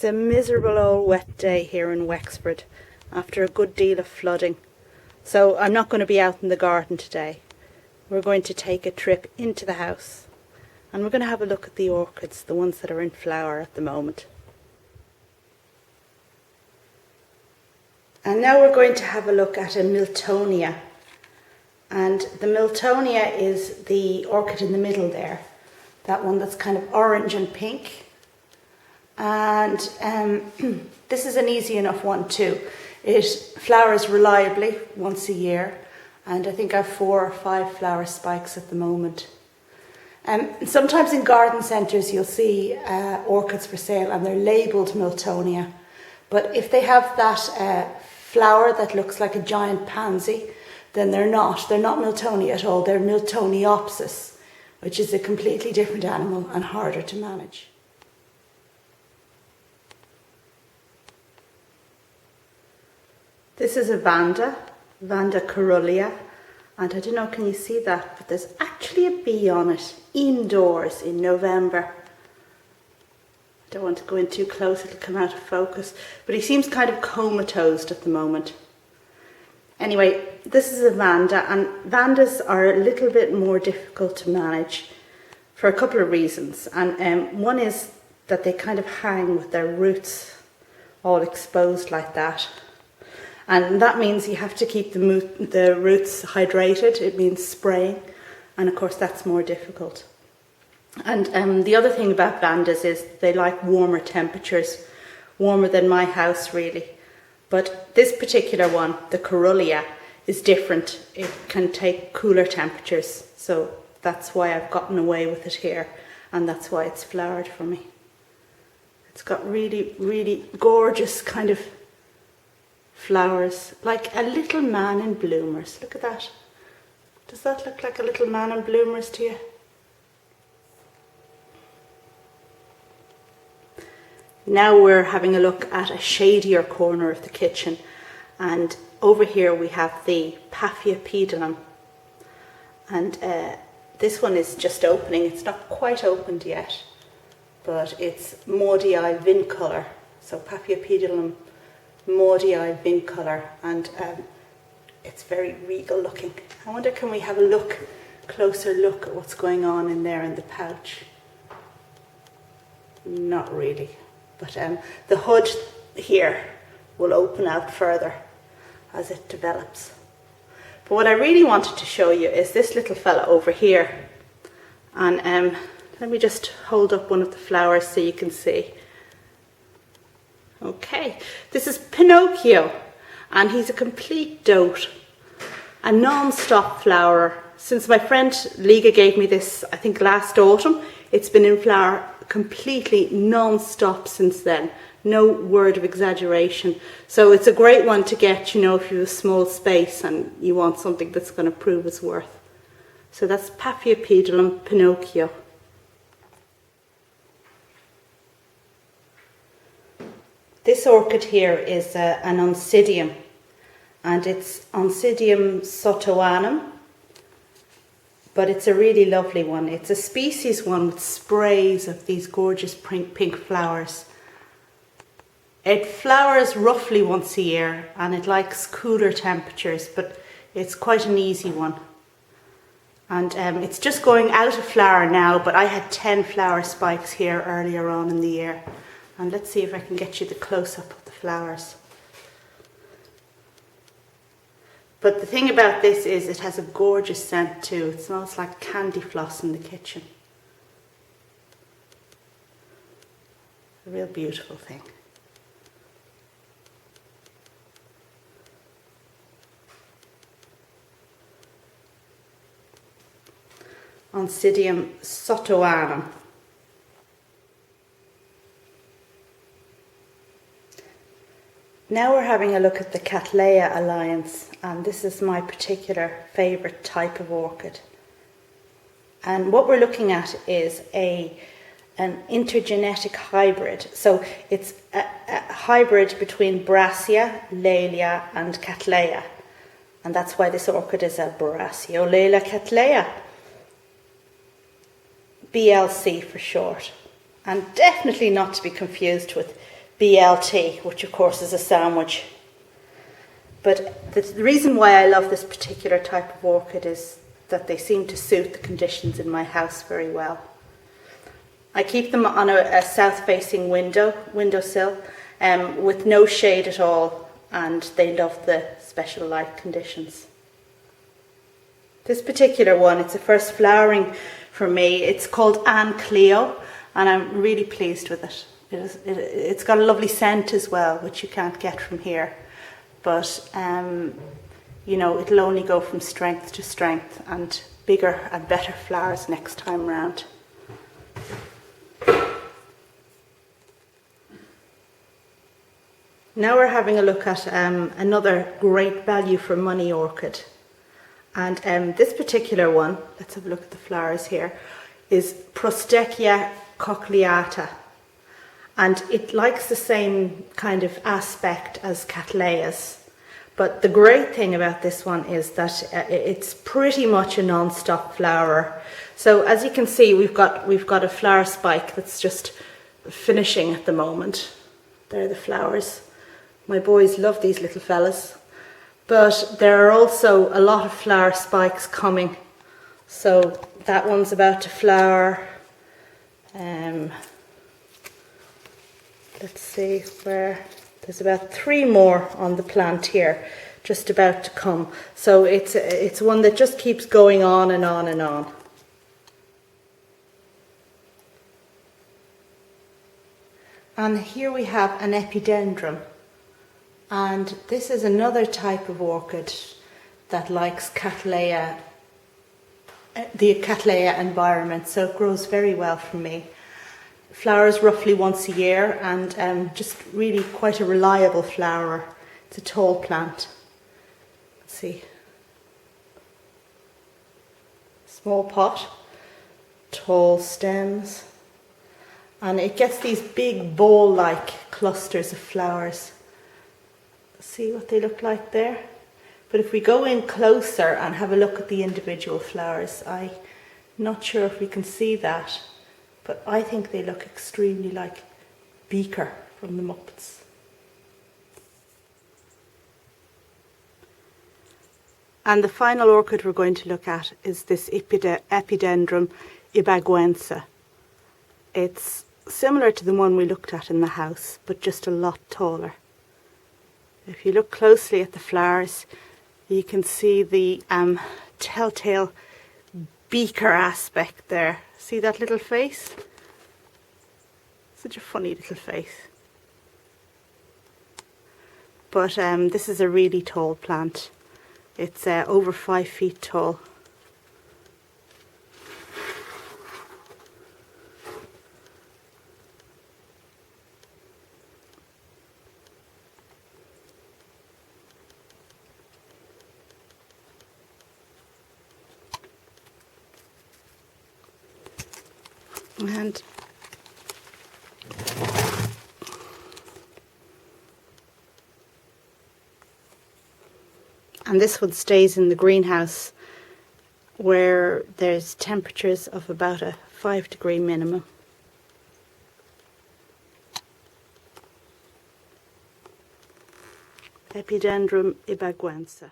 It's a miserable old wet day here in Wexford after a good deal of flooding. So I'm not going to be out in the garden today. We're going to take a trip into the house and we're going to have a look at the orchids, the ones that are in flower at the moment. And now we're going to have a look at a Miltonia. And the Miltonia is the orchid in the middle there. That one that's kind of orange and pink. And this is an easy enough one too. It flowers reliably once a year, and I think I have 4 or 5 flower spikes at the moment. Sometimes in garden centres you'll see orchids for sale and they're labelled Miltonia, but if they have that flower that looks like a giant pansy, then they're not Miltonia at all. They're Miltoniopsis, which is a completely different animal and harder to manage. This is a Vanda Coerulea, and I don't know, can you see that? But there's actually a bee on it, indoors in November. I don't want to go in too close, it'll come out of focus, but he seems kind of comatose at the moment. Anyway, this is a Vanda, and Vandas are a little bit more difficult to manage for a couple of reasons. And one is that they kind of hang with their roots all exposed like that. And that means you have to keep the roots hydrated. It means spraying, and of course that's more difficult. And the other thing about Vandas is they like warmer temperatures, warmer than my house really. But this particular one, the Coerulea, is different. It can take cooler temperatures, so that's why I've gotten away with it here, and that's why it's flowered for me. It's got really, really gorgeous kind of flowers, like a little man in bloomers. Look at that. Does that look like a little man in bloomers to you? Now we're having a look at a shadier corner of the kitchen, and over here we have the Paphiopedilum, and this one is just opening. It's not quite opened yet, but it's Maudiae Vinicolor, so Paphiopedilum Maudiae Vinicolor, and it's very regal looking. I wonder, can we have a closer look at what's going on in there in the pouch? Not really, but the hood here will open out further as it develops. But what I really wanted to show you is this little fella over here, and let me just hold up one of the flowers so you can see. Okay, this is Pionocchio, and he's a complete dote, a non-stop flowerer. Since my friend Liga gave me this, I think last autumn, it's been in flower completely non-stop since then. No word of exaggeration. So it's a great one to get, you know, if you have a small space and you want something that's going to prove its worth. So that's Paphiopedilum Pionocchio. This orchid here is an Oncidium, and it's Oncidium sotoanum, but it's a really lovely one. It's a species one with sprays of these gorgeous pink flowers. It flowers roughly once a year, and it likes cooler temperatures, but it's quite an easy one. And it's just going out of flower now, but I had 10 flower spikes here earlier on in the year. And let's see if I can get you the close-up of the flowers. But the thing about this is it has a gorgeous scent too. It smells like candy floss in the kitchen. A real beautiful thing. Oncidium sotoanum. Now we're having a look at the Cattleya alliance, and this is my particular favourite type of orchid. And what we're looking at is an intergenetic hybrid. So it's a hybrid between Brassiolaeliocattleya and Cattleya, and that's why this orchid is a Brassiolaeliocattleya, BLC for short, and definitely not to be confused with BLT, which of course is a sandwich. But the reason why I love this particular type of orchid is that they seem to suit the conditions in my house very well. I keep them on a south-facing windowsill with no shade at all, and they love the special light conditions. This particular one, it's a first flowering for me. It's called Cleo, and I'm really pleased with it. It's got a lovely scent as well, which you can't get from here. But, you know, it'll only go from strength to strength, and bigger and better flowers next time round. Now we're having a look at another great value for money orchid. And this particular one, let's have a look at the flowers here, is Prosthechea cochleata. And it likes the same kind of aspect as Cattleya's. But the great thing about this one is that it's pretty much a non-stop flower. So as you can see, we've got a flower spike that's just finishing at the moment. There are the flowers. My boys love these little fellas. But there are also a lot of flower spikes coming. So that one's about to flower. Let's see where, there's about 3 more on the plant here, just about to come. So it's one that just keeps going on and on and on. And here we have an Epidendrum. And this is another type of orchid that likes Cattleya, the Cattleya environment, so it grows very well for me. Flowers roughly once a year, and just really quite a reliable flower. It's a tall plant. Let's see. Small pot, tall stems, and it gets these big ball-like clusters of flowers. See what they look like there? But if we go in closer and have a look at the individual flowers, I'm not sure if we can see that, but I think they look extremely like Beaker from the Muppets. And the final orchid we're going to look at is this Epidendrum ibaguense. It's similar to the one we looked at in the house, but just a lot taller. If you look closely at the flowers, you can see the telltale beaker aspect there. See that little face? Such a funny little face. But this is a really tall plant. It's over 5 feet tall. And this one stays in the greenhouse where there's temperatures of about a 5-degree minimum. Epidendrum ibaguense.